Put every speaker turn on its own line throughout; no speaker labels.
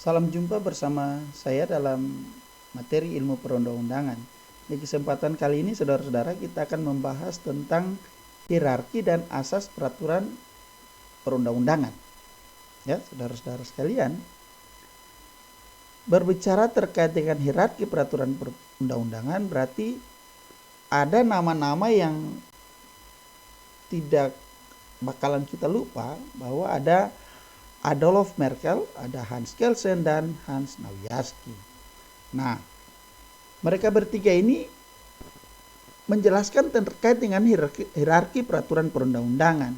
Salam jumpa bersama saya dalam materi ilmu perundang-undangan. Di kesempatan kali ini, saudara-saudara, kita akan membahas tentang hierarki dan asas peraturan perundang-undangan. Ya, saudara-saudara sekalian, berbicara terkait dengan hierarki peraturan perundang-undangan berarti ada nama-nama yang tidak bakalan kita lupa, bahwa ada Adolf Merkel, ada Hans Kelsen, dan Hans Nawiaski. Nah, mereka bertiga ini menjelaskan terkait dengan hierarki peraturan perundang-undangan.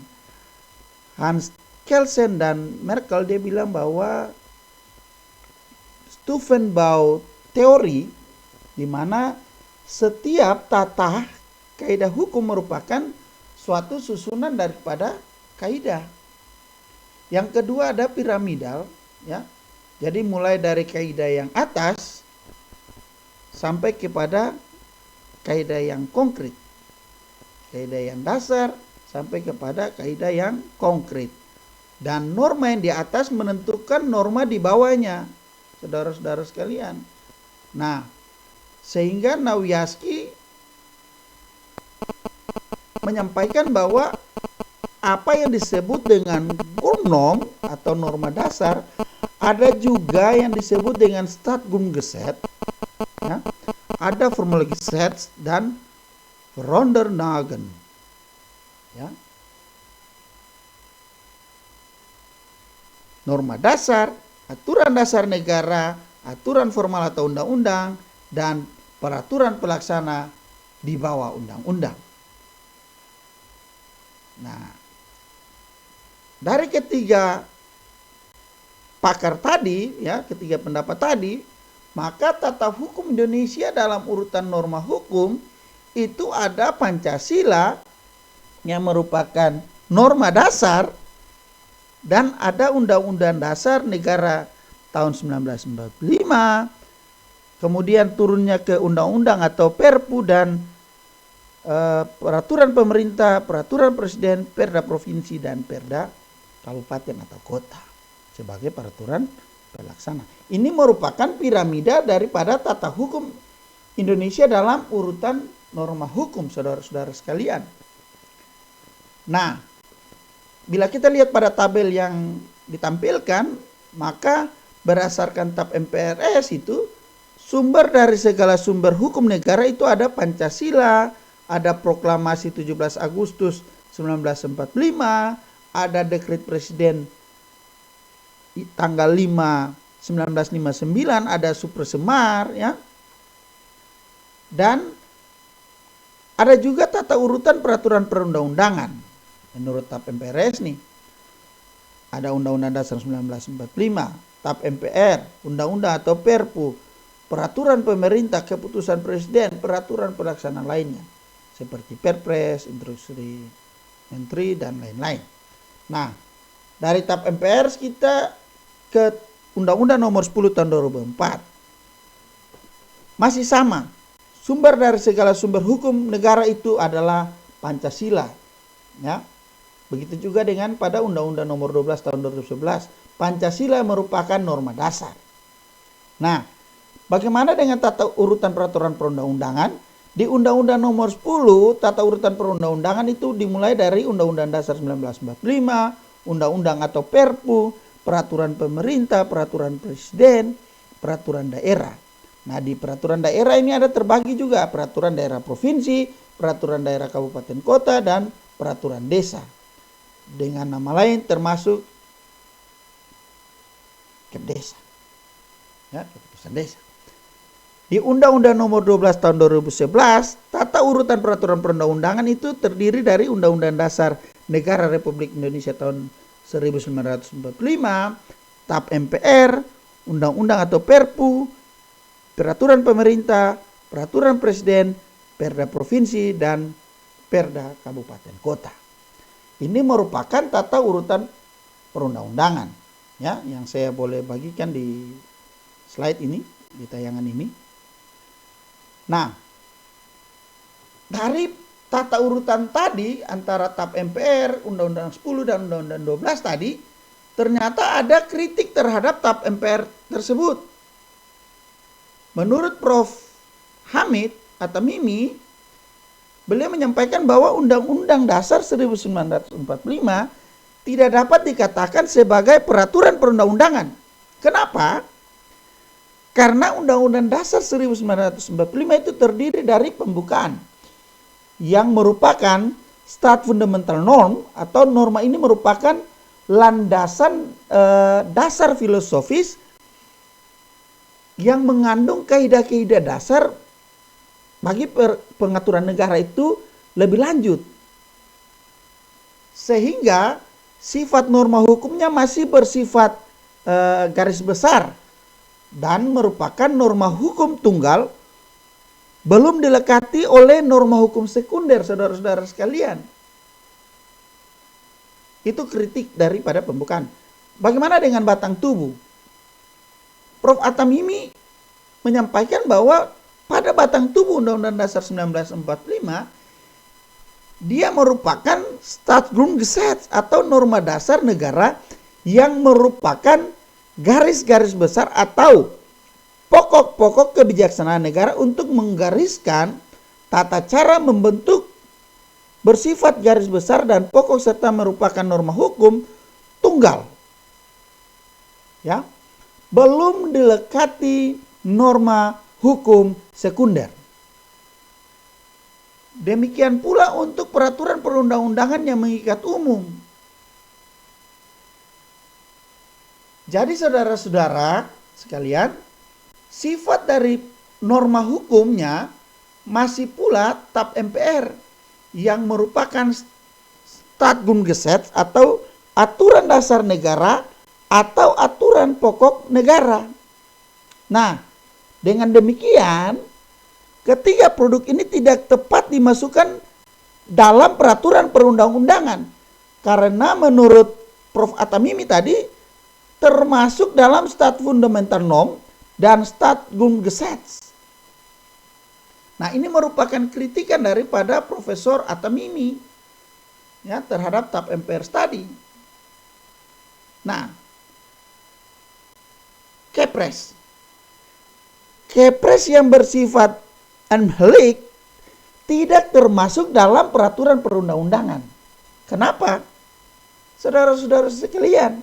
Hans Kelsen dan Merkel, dia bilang bahwa Stufenbau teori, di mana setiap tata kaidah hukum merupakan suatu susunan daripada kaidah. Yang kedua ada piramidal, ya. Jadi mulai dari kaidah yang atas sampai kepada kaidah yang konkret. Kaidah yang dasar sampai kepada kaidah yang konkret. Dan norma yang di atas menentukan norma di bawahnya, saudara-saudara sekalian. Nah, sehingga Nawiaski menyampaikan bahwa apa yang disebut dengan Grundnorm atau norma dasar, ada juga yang disebut dengan Staatsgrundgesetz, ya, ada Formulierungsgesetz dan Verordnungen, ya. Norma dasar, aturan dasar negara, aturan formal atau undang-undang, dan peraturan pelaksana di bawah undang-undang. Nah, dari ketiga pakar tadi, ya, ketiga pendapat tadi, maka tata hukum Indonesia dalam urutan norma hukum itu ada Pancasila yang merupakan norma dasar, dan ada Undang-Undang Dasar Negara tahun 1945, kemudian turunnya ke undang-undang atau Perpu, dan peraturan pemerintah, peraturan presiden, perda provinsi, dan perda kabupaten atau kota sebagai peraturan pelaksana. Ini merupakan piramida daripada tata hukum Indonesia dalam urutan norma hukum, saudara-saudara sekalian. Nah, bila kita lihat pada tabel yang ditampilkan, maka berdasarkan TAP MPRS itu, sumber dari segala sumber hukum negara itu ada Pancasila, ada Proklamasi 17 Agustus 1945, ada Dekret Presiden tanggal 5 1959, ada Supersemar, ya. Dan ada juga tata urutan peraturan perundang-undangan. Menurut TAP MPRS nih, ada Undang-Undang Dasar 1945, TAP MPR, Undang-Undang atau Perpu, peraturan pemerintah, keputusan presiden, peraturan pelaksana lainnya, seperti Perpres, instruksi menteri, dan lain-lain. Nah, dari TAP MPR kita ke Undang-Undang Nomor 10 Tahun 2004. Masih sama. Sumber dari segala sumber hukum negara itu adalah Pancasila. Ya. Begitu juga dengan pada Undang-Undang Nomor 12 Tahun 2011. Pancasila merupakan norma dasar. Nah, bagaimana dengan tata urutan peraturan perundang-undangan? Di Undang-Undang Nomor 10, tata urutan perundang-undangan itu dimulai dari Undang-Undang Dasar 1945, Undang-Undang atau Perpu, peraturan pemerintah, peraturan presiden, peraturan daerah. Nah, di peraturan daerah ini ada terbagi juga peraturan daerah provinsi, peraturan daerah kabupaten kota, dan peraturan desa. Dengan nama lain termasuk Kepdesa. Ya, keputusan desa. Di Undang-Undang Nomor 12 Tahun 2011, tata urutan peraturan perundang-undangan itu terdiri dari Undang-Undang Dasar Negara Republik Indonesia tahun 1945, TAP MPR, Undang-Undang atau Perpu, peraturan pemerintah, peraturan presiden, perda provinsi, dan perda kabupaten kota. Ini merupakan tata urutan perundang-undangan, ya, yang saya boleh bagikan di slide ini, di tayangan ini. Nah, dari tata urutan tadi antara TAP MPR, Undang-Undang 10 dan Undang-Undang 12 tadi, ternyata ada kritik terhadap TAP MPR tersebut. Menurut Prof. Hamid atau Mimi, beliau menyampaikan bahwa Undang-Undang Dasar 1945 tidak dapat dikatakan sebagai peraturan perundang-undangan. Kenapa? Karena Undang-Undang Dasar 1945 itu terdiri dari pembukaan yang merupakan stat fundamental norm, atau norma ini merupakan landasan dasar filosofis yang mengandung kaidah-kaidah dasar bagi pengaturan negara itu lebih lanjut. Sehingga sifat norma hukumnya masih bersifat garis besar dan merupakan norma hukum tunggal, belum dilekati oleh norma hukum sekunder, saudara-saudara sekalian. Itu kritik daripada pembukaan. Bagaimana dengan batang tubuh? Prof. Atamimi menyampaikan bahwa pada batang tubuh Undang-Undang Dasar 1945, dia merupakan Staatsgrundgesetz atau norma dasar negara yang merupakan garis-garis besar atau pokok-pokok kebijaksanaan negara untuk menggariskan tata cara membentuk, bersifat garis besar dan pokok, serta merupakan norma hukum tunggal. Ya, belum dilekati norma hukum sekunder. Demikian pula untuk peraturan perundang-undangan yang mengikat umum. Jadi saudara-saudara sekalian, sifat dari norma hukumnya masih pula TAP MPR yang merupakan Staatsgrundgesetz atau aturan dasar negara atau aturan pokok negara. Nah, dengan demikian, ketiga produk ini tidak tepat dimasukkan dalam peraturan perundang-undangan karena menurut Prof. Atamimi tadi termasuk dalam Stat Fundamental Norm dan Staatsgrundgesetz. Nah, ini merupakan kritikan daripada Profesor Atamimi ya terhadap TAP MPR tadi. Nah, Kepres yang bersifat anhlik tidak termasuk dalam peraturan perundang-undangan. Kenapa? Saudara-saudara sekalian,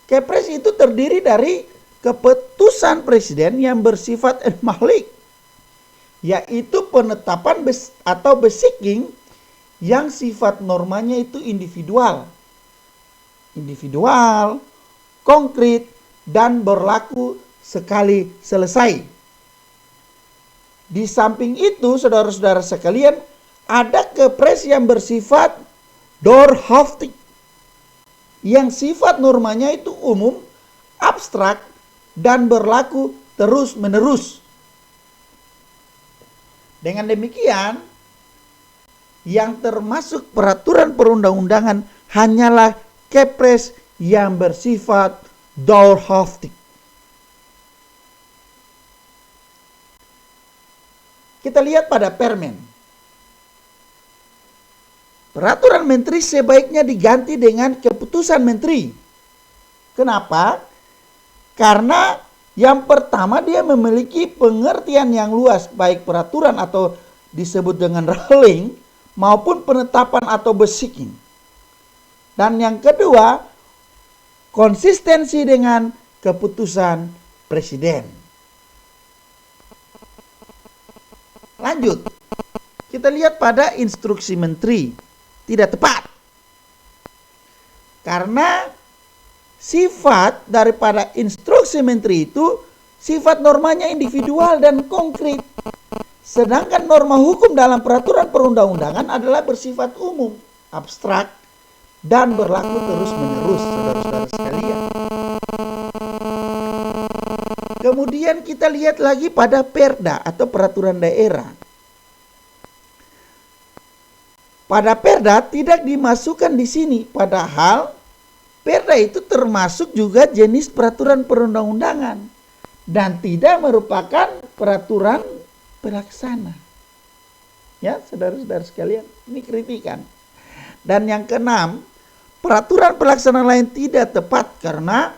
Kepres itu terdiri dari keputusan presiden yang bersifat anhlik, yaitu penetapan atau basiking yang sifat normanya itu individual, konkret, dan berlaku sekali selesai. Di samping itu, saudara-saudara sekalian, ada Kepres yang bersifat doorhaftig, yang sifat normanya itu umum, abstrak, dan berlaku terus-menerus. Dengan demikian, yang termasuk peraturan perundang-undangan hanyalah Kepres yang bersifat doorhaftig. Kita lihat pada Permen. Peraturan menteri sebaiknya diganti dengan keputusan menteri. Kenapa? Karena yang pertama dia memiliki pengertian yang luas, baik peraturan atau disebut dengan ruling maupun penetapan atau basiking. Dan yang kedua, konsistensi dengan keputusan presiden. Lanjut, kita lihat pada instruksi menteri, tidak tepat. Karena sifat daripada instruksi menteri itu sifat normanya individual dan konkret. Sedangkan norma hukum dalam peraturan perundang-undangan adalah bersifat umum, abstrak, dan berlaku terus-menerus, saudara-saudara sekalian. Kemudian kita lihat lagi pada Perda atau peraturan daerah. Pada Perda tidak dimasukkan di sini, padahal Perda itu termasuk juga jenis peraturan perundang-undangan dan tidak merupakan peraturan pelaksana. Ya, saudara-saudara sekalian, ini kritikan. Dan yang keenam, peraturan pelaksanaan lain tidak tepat karena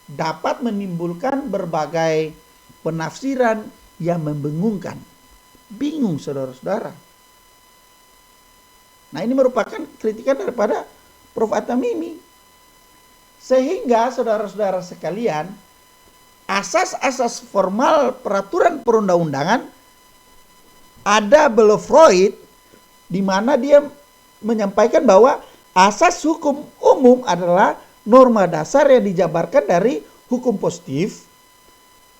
dapat menimbulkan berbagai penafsiran yang membingungkan. Bingung saudara-saudara. Nah, ini merupakan kritikan daripada Prof. At-Tamimi. Sehingga saudara-saudara sekalian, asas-asas formal peraturan perundang-undangan ada Freud di mana dia menyampaikan bahwa asas hukum umum adalah norma dasar yang dijabarkan dari hukum positif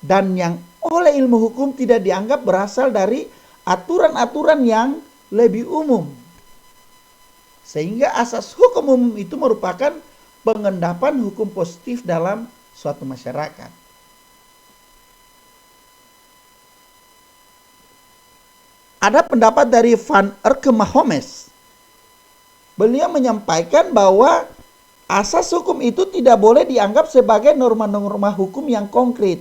dan yang oleh ilmu hukum tidak dianggap berasal dari aturan-aturan yang lebih umum. Sehingga asas hukum umum itu merupakan pengendapan hukum positif dalam suatu masyarakat. Ada pendapat dari Van Erckemahomes. Beliau menyampaikan bahwa asas hukum itu tidak boleh dianggap sebagai norma-norma hukum yang konkret.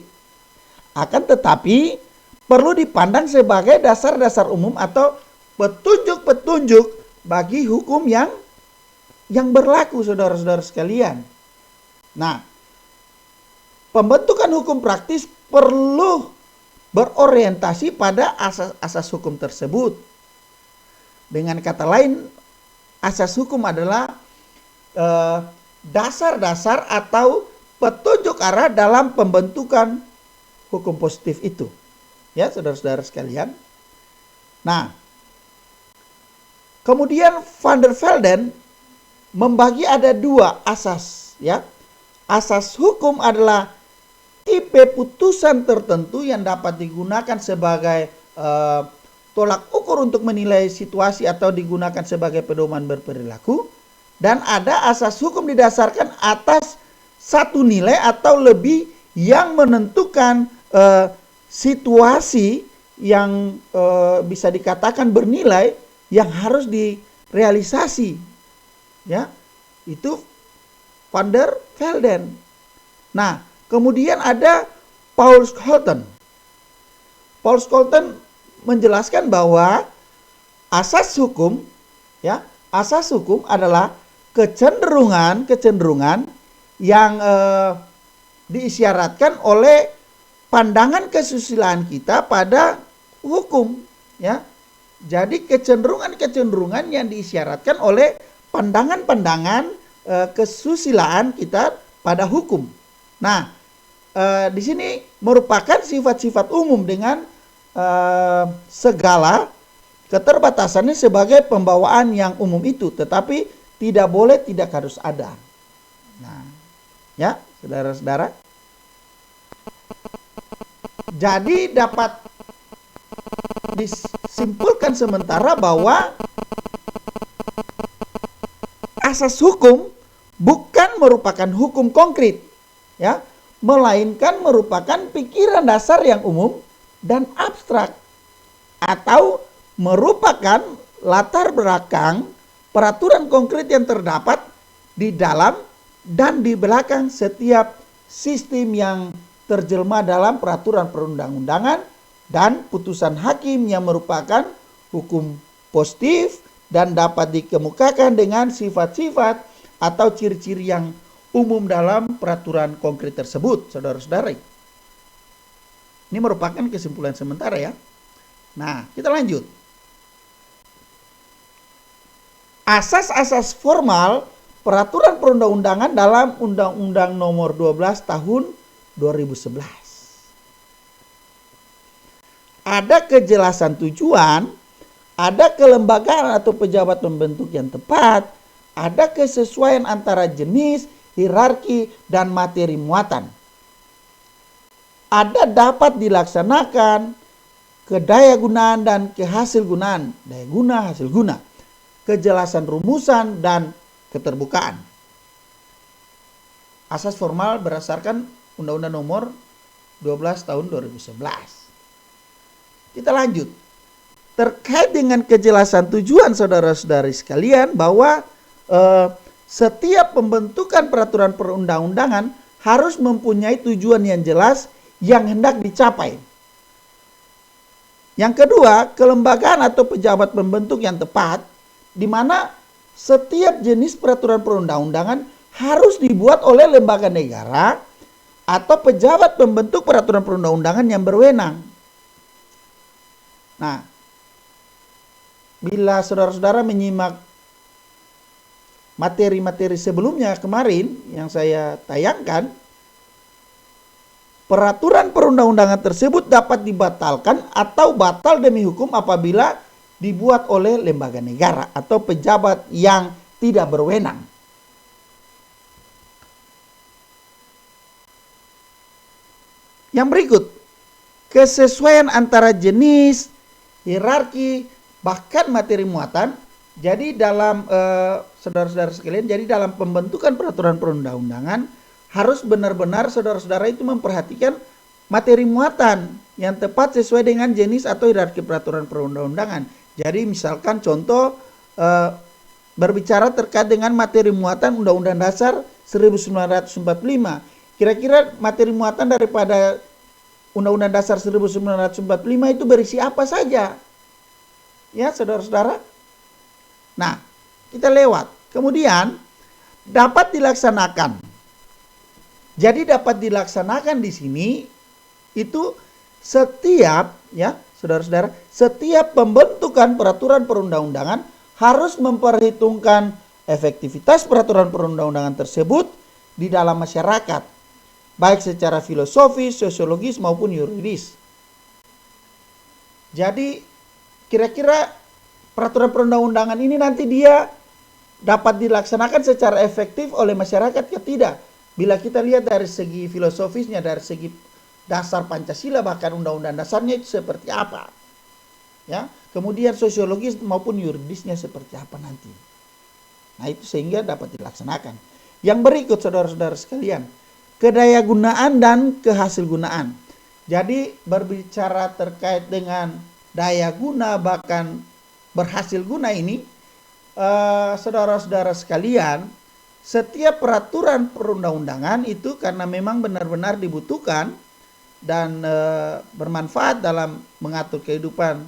Akan tetapi perlu dipandang sebagai dasar-dasar umum atau petunjuk-petunjuk bagi hukum yang berlaku, saudara-saudara sekalian. Nah, pembentukan hukum praktis perlu berorientasi pada asas-asas hukum tersebut. Dengan kata lain, asas hukum adalah dasar-dasar atau petunjuk arah dalam pembentukan hukum positif itu. Ya, saudara-saudara sekalian. Nah, kemudian Van der Velden membagi ada dua asas, ya. Asas hukum adalah tipe putusan tertentu yang dapat digunakan sebagai tolak ukur untuk menilai situasi atau digunakan sebagai pedoman berperilaku, dan ada asas hukum didasarkan atas satu nilai atau lebih yang menentukan situasi yang bisa dikatakan bernilai yang harus direalisasi, ya. Itu Van der Velden. Nah, kemudian ada Paul Scholten. Paul Scholten menjelaskan bahwa asas hukum, ya, asas hukum adalah kecenderungan yang diisyaratkan oleh pandangan kesusilaan kita pada hukum, ya. Jadi kecenderungan yang diisyaratkan oleh pandangan-pandangan kesusilaan kita pada hukum. Nah, di sini merupakan sifat-sifat umum dengan segala keterbatasannya sebagai pembawaan yang umum itu, tetapi tidak boleh, tidak harus ada. Nah, ya, saudara-saudara. Jadi dapat disimpulkan sementara bahwa asas hukum bukan merupakan hukum konkret, ya, melainkan merupakan pikiran dasar yang umum dan abstrak, atau merupakan latar belakang peraturan konkret yang terdapat di dalam dan di belakang setiap sistem yang terjelma dalam peraturan perundang-undangan dan putusan hakim yang merupakan hukum positif dan dapat dikemukakan dengan sifat-sifat atau ciri-ciri yang umum dalam peraturan konkret tersebut, saudara-saudari. Ini merupakan kesimpulan sementara, ya. Nah, kita lanjut. Asas-asas formal peraturan perundang-undangan dalam Undang-Undang Nomor 12 Tahun 2011. Ada kejelasan tujuan, ada kelembagaan atau pejabat pembentuk yang tepat, ada kesesuaian antara jenis, hierarki, dan materi muatan. Ada dapat dilaksanakan kedayagunaan dan kehasilgunaan, daya guna, hasil guna, kejelasan rumusan, dan keterbukaan. Asas formal berdasarkan Undang-Undang Nomor 12 Tahun 2011. Kita lanjut. Terkait dengan kejelasan tujuan, saudara-saudari sekalian, bahwa setiap pembentukan peraturan perundang-undangan harus mempunyai tujuan yang jelas yang hendak dicapai. Yang kedua, kelembagaan atau pejabat pembentuk yang tepat, di mana setiap jenis peraturan perundang-undangan harus dibuat oleh lembaga negara atau pejabat pembentuk peraturan perundang-undangan yang berwenang. Nah, bila saudara-saudara menyimak materi-materi sebelumnya kemarin yang saya tayangkan, peraturan perundang-undangan tersebut dapat dibatalkan atau batal demi hukum apabila dibuat oleh lembaga negara atau pejabat yang tidak berwenang. Yang berikut, kesesuaian antara jenis, hierarki, bahkan materi muatan. Jadi dalam saudara-saudara sekalian, jadi dalam pembentukan peraturan perundang-undangan harus benar-benar saudara-saudara itu memperhatikan materi muatan yang tepat sesuai dengan jenis atau hierarki peraturan perundang-undangan. Jadi misalkan contoh berbicara terkait dengan materi muatan Undang-Undang Dasar 1945. Kira-kira materi muatan daripada Undang-Undang Dasar 1945 itu berisi apa saja? Ya, saudara-saudara. Nah, kita lewat. Kemudian dapat dilaksanakan. Jadi dapat dilaksanakan di sini itu setiap, ya, saudara-saudara, setiap pembentukan peraturan perundang-undangan harus memperhitungkan efektivitas peraturan perundang-undangan tersebut di dalam masyarakat, baik secara filosofis, sosiologis maupun yuridis. Jadi kira-kira peraturan perundang-undangan ini nanti dia dapat dilaksanakan secara efektif oleh masyarakat atau tidak? Bila kita lihat dari segi filosofisnya, dari segi dasar Pancasila, bahkan undang-undang dasarnya itu seperti apa, ya, kemudian sosiologis maupun yuridisnya seperti apa nanti. Nah, itu sehingga dapat dilaksanakan. Yang berikut saudara-saudara sekalian, kedayagunaan dan kehasilgunaan. Jadi berbicara terkait dengan daya guna bahkan berhasil guna ini, saudara-saudara sekalian, setiap peraturan perundang-undangan itu karena memang benar-benar dibutuhkan dan bermanfaat dalam mengatur kehidupan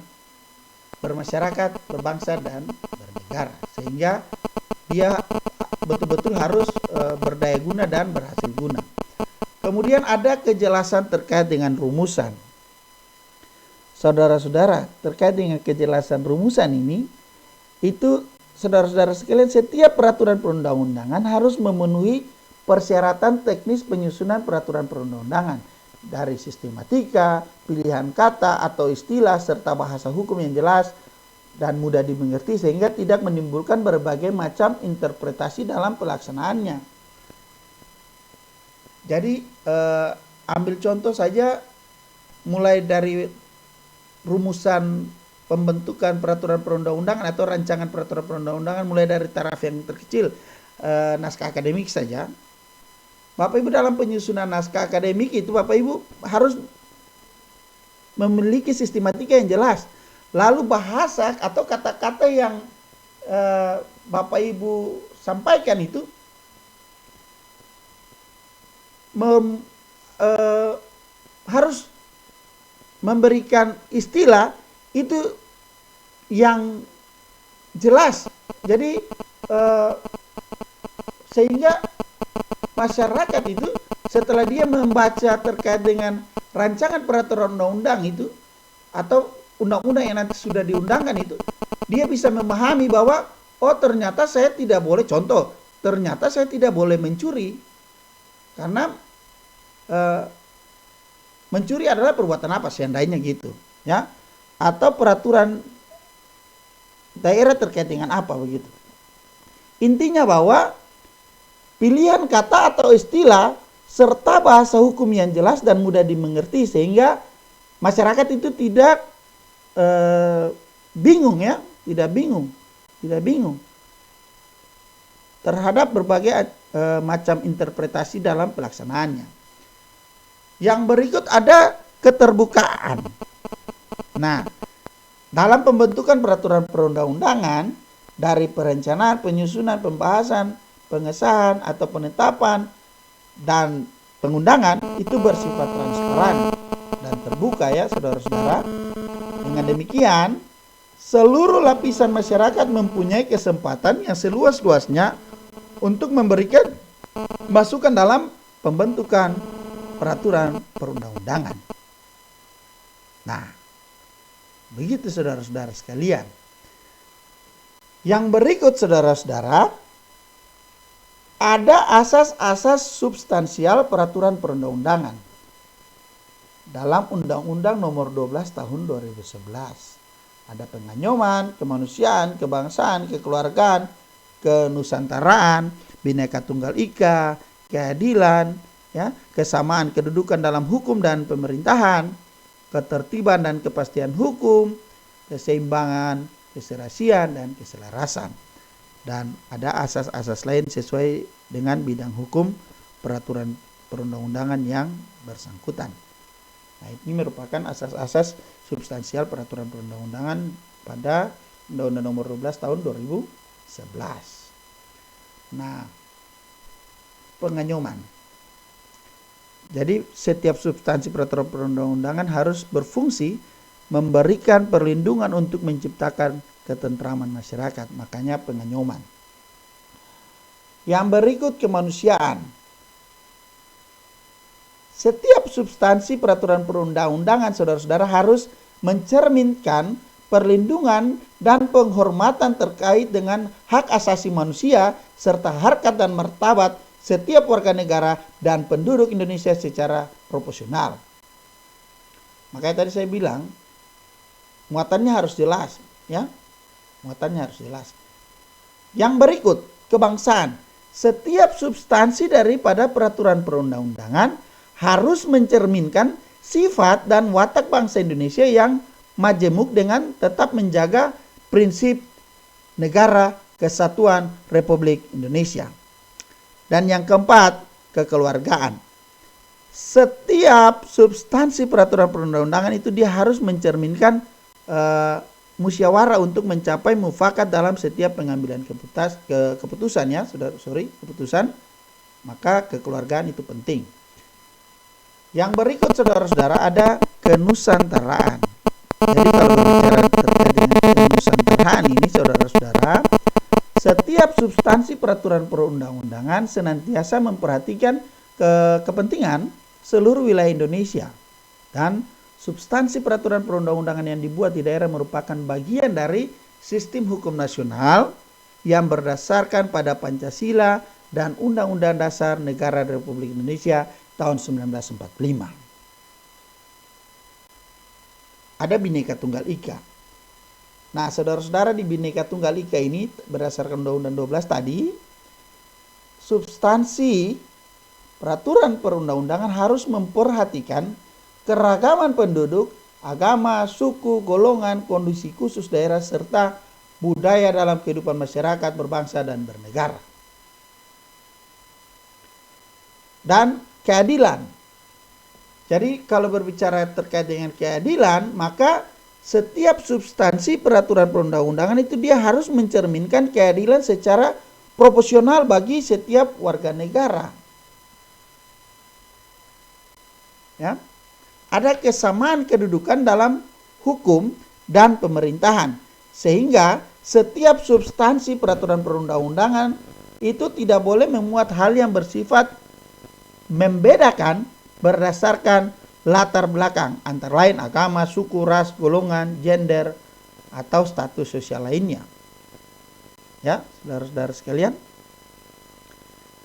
bermasyarakat, berbangsa, dan bernegara, sehingga dia betul-betul harus berdaya guna dan berhasil guna. Kemudian ada kejelasan terkait dengan rumusan. Saudara-saudara, terkait dengan kejelasan rumusan ini, itu saudara-saudara sekalian, setiap peraturan perundang-undangan harus memenuhi persyaratan teknis penyusunan peraturan perundang-undangan, dari sistematika, pilihan kata atau istilah, serta bahasa hukum yang jelas dan mudah dimengerti sehingga tidak menimbulkan berbagai macam interpretasi dalam pelaksanaannya. Jadi ambil contoh saja, mulai dari rumusan pembentukan peraturan perundang-undangan atau rancangan peraturan perundang-undangan, mulai dari taraf yang terkecil, naskah akademik saja. Bapak Ibu, dalam penyusunan naskah akademik itu Bapak Ibu harus memiliki sistematika yang jelas. Lalu bahasa atau kata-kata yang Bapak Ibu sampaikan itu harus memberikan istilah itu yang jelas. Jadi sehingga masyarakat itu setelah dia membaca terkait dengan rancangan peraturan undang-undang itu atau undang-undang yang nanti sudah diundangkan itu, dia bisa memahami bahwa oh ternyata saya tidak boleh, contoh, ternyata saya tidak boleh mencuri karena mencuri adalah perbuatan apa seandainya gitu, ya, atau peraturan daerah terkait dengan apa begitu. Intinya bahwa pilihan kata atau istilah serta bahasa hukum yang jelas dan mudah dimengerti sehingga masyarakat itu tidak bingung, ya, tidak bingung terhadap berbagai macam interpretasi dalam pelaksanaannya. Yang berikut ada keterbukaan. Nah, dalam pembentukan peraturan perundang-undangan, dari perencanaan, penyusunan, pembahasan, pengesahan atau penetapan dan pengundangan itu bersifat transparan dan terbuka, ya saudara-saudara. Dengan demikian seluruh lapisan masyarakat mempunyai kesempatan yang seluas-luasnya untuk memberikan masukan dalam pembentukan peraturan perundang-undangan. Nah, begitu saudara-saudara sekalian. Yang berikut saudara-saudara, ada asas-asas substansial peraturan perundang-undangan dalam Undang-Undang Nomor 12 Tahun 2011. Ada pengayoman, kemanusiaan, kebangsaan, kekeluargaan, kenusantaraan, Bhinneka Tunggal Ika, keadilan, ya, kesamaan kedudukan dalam hukum dan pemerintahan, ketertiban dan kepastian hukum, keseimbangan, keserasian dan keselarasan. Dan ada asas-asas lain sesuai dengan bidang hukum peraturan perundang-undangan yang bersangkutan. Nah, ini merupakan asas-asas substansial peraturan perundang-undangan pada Undang-Undang Nomor 12 Tahun 2011. Nah, pengayoman. Jadi setiap substansi peraturan perundang-undangan harus berfungsi memberikan perlindungan untuk menciptakan ketentraman masyarakat, makanya pengayoman. Yang berikut kemanusiaan. Setiap substansi peraturan perundang-undangan saudara-saudara harus mencerminkan perlindungan dan penghormatan terkait dengan hak asasi manusia serta harkat dan martabat setiap warga negara dan penduduk Indonesia secara proporsional. Makanya tadi saya bilang muatannya harus jelas, ya. Muatannya harus jelas. Yang berikut, kebangsaan. Setiap substansi daripada peraturan perundang-undangan harus mencerminkan sifat dan watak bangsa Indonesia yang majemuk dengan tetap menjaga prinsip negara kesatuan Republik Indonesia. Dan yang keempat, kekeluargaan. Setiap substansi peraturan perundang-undangan itu dia harus mencerminkan musyawarah untuk mencapai mufakat dalam setiap pengambilan keputusan, ya, keputusan. Maka kekeluargaan itu penting. Yang berikut saudara-saudara ada kenusantaraan. Jadi kalau berbicara terkait dengan kenusantaraan ini saudara-saudara, setiap substansi peraturan perundang-undangan senantiasa memperhatikan kepentingan seluruh wilayah Indonesia. Dan substansi peraturan perundang-undangan yang dibuat di daerah merupakan bagian dari sistem hukum nasional yang berdasarkan pada Pancasila dan Undang-Undang Dasar Negara Republik Indonesia tahun 1945. Ada Bhinneka Tunggal Ika. Nah, saudara-saudara, di Bhinneka Tunggal Ika ini berdasarkan Undang-Undang 12 tadi, substansi peraturan perundang-undangan harus memperhatikan keragaman penduduk, agama, suku, golongan, kondisi khusus daerah, serta budaya dalam kehidupan masyarakat berbangsa dan bernegara. Dan keadilan. Jadi kalau berbicara terkait dengan keadilan, maka setiap substansi peraturan perundang-undangan itu dia harus mencerminkan keadilan secara proporsional bagi setiap warga negara. Ya. Ada kesamaan kedudukan dalam hukum dan pemerintahan, sehingga setiap substansi peraturan perundang-undangan itu tidak boleh memuat hal yang bersifat membedakan berdasarkan latar belakang, antara lain agama, suku, ras, golongan, gender, atau status sosial lainnya. Ya, saudara-saudara sekalian,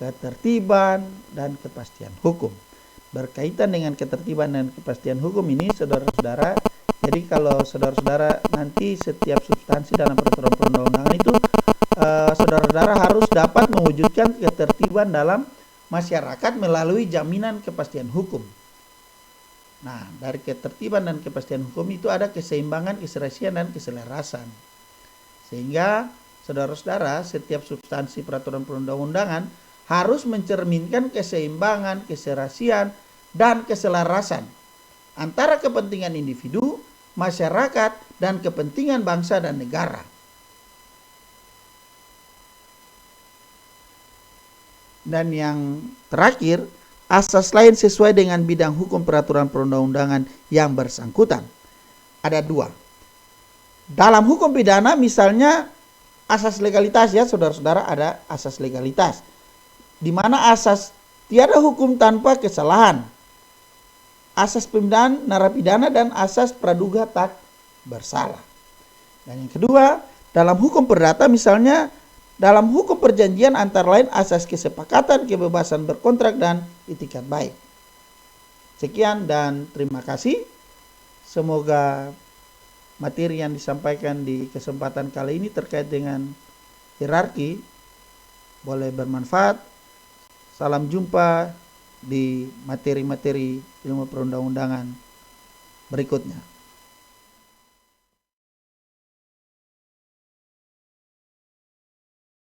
ketertiban dan kepastian hukum. Berkaitan dengan ketertiban dan kepastian hukum ini, saudara-saudara, jadi kalau saudara-saudara nanti setiap substansi dalam peraturan perundang-undangan itu, saudara-saudara harus dapat mewujudkan ketertiban dalam masyarakat melalui jaminan kepastian hukum. Nah, dari ketertiban dan kepastian hukum itu ada keseimbangan, keserasian, dan keselarasan. Sehingga saudara-saudara, setiap substansi peraturan perundang-undangan harus mencerminkan keseimbangan, keserasian, dan keselarasan antara kepentingan individu, masyarakat, dan kepentingan bangsa dan negara. Dan yang terakhir, asas lain sesuai dengan bidang hukum peraturan perundang-undangan yang bersangkutan. Ada dua. Dalam hukum pidana misalnya asas legalitas, ya saudara-saudara, ada asas legalitas. Di mana asas tiada hukum tanpa kesalahan. Asas pembinaan narapidana dan asas praduga tak bersalah. Dan yang kedua, dalam hukum perdata misalnya dalam hukum perjanjian antara lain asas kesepakatan, kebebasan berkontrak, dan itikat baik. Sekian dan terima kasih. Semoga materi yang disampaikan di kesempatan kali ini terkait dengan hierarki boleh bermanfaat. Salam jumpa di materi-materi ilmu perundang-undangan berikutnya.